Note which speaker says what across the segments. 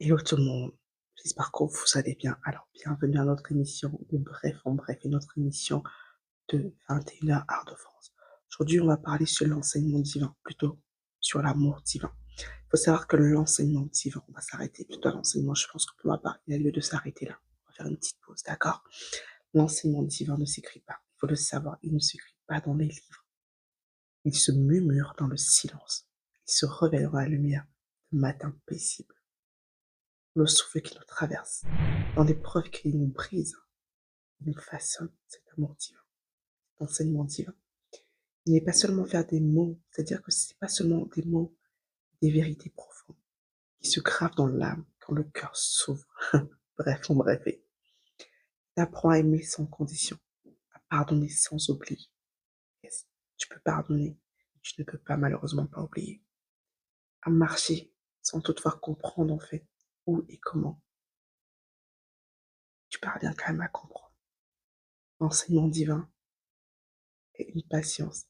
Speaker 1: Hello tout le monde, j'espère que vous allez bien. Alors, bienvenue à notre émission de Bref en Bref et notre émission de 21h Art de France. Aujourd'hui, on va parler sur l'enseignement divin, plutôt sur l'amour divin. Il faut savoir que l'enseignement divin, on va s'arrêter plutôt à l'enseignement. Je pense que pour ma part, il y a lieu de s'arrêter là. On va faire une petite pause, d'accord? L'enseignement divin ne s'écrit pas. Il faut le savoir, il ne s'écrit pas dans les livres. Il se murmure dans le silence. Il se révèle dans la lumière du matin paisible. Le souffle qui nous traverse, dans l'épreuve qui nous brise, il nous façonne cet amour divin, cet enseignement divin. Il n'est pas seulement faire des mots, c'est-à-dire que ce n'est pas seulement des mots, des vérités profondes qui se gravent dans l'âme quand le cœur s'ouvre. Bref, on rêvait. T'apprends à aimer sans condition, à pardonner sans oublier. Yes, tu peux pardonner, mais tu ne peux pas malheureusement pas oublier. À marcher sans toutefois comprendre en fait où et comment. Tu parviens quand même à comprendre. L'enseignement divin est une patience.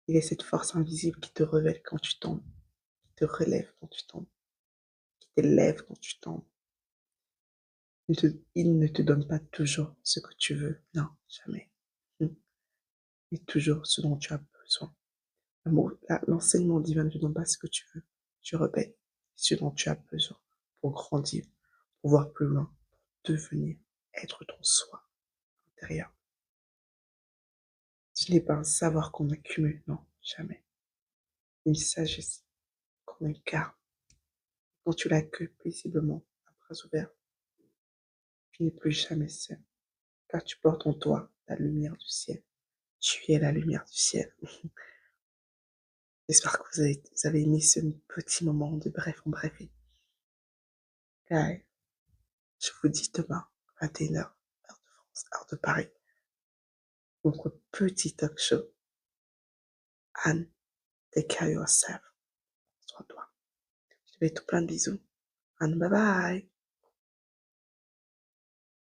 Speaker 1: Il est cette force invisible qui te révèle quand tu tombes, qui te relève quand tu tombes, qui t'élève quand tu tombes. Il ne te donne pas toujours ce que tu veux, non, jamais. Mais toujours ce dont tu as besoin. L'enseignement divin ne te donne pas ce que tu veux. Tu rebelles ce dont tu as besoin pour grandir, pour voir plus loin, pour devenir, être ton soi intérieur. Ce n'est pas un savoir qu'on accumule, non, jamais. Une sagesse qu'on incarne quand tu l'accueilles paisiblement, à bras ouverts. Tu n'es plus jamais seul, car tu portes en toi la lumière du ciel. Tu es la lumière du ciel. J'espère que vous avez aimé ce petit moment de bref en bref. Car je vous dis demain, 21h, heure de France, heure de Paris, notre petit talk show. Anne, take care of yourself. Sois toi. Je te fais tout plein de bisous. Anne, bye bye.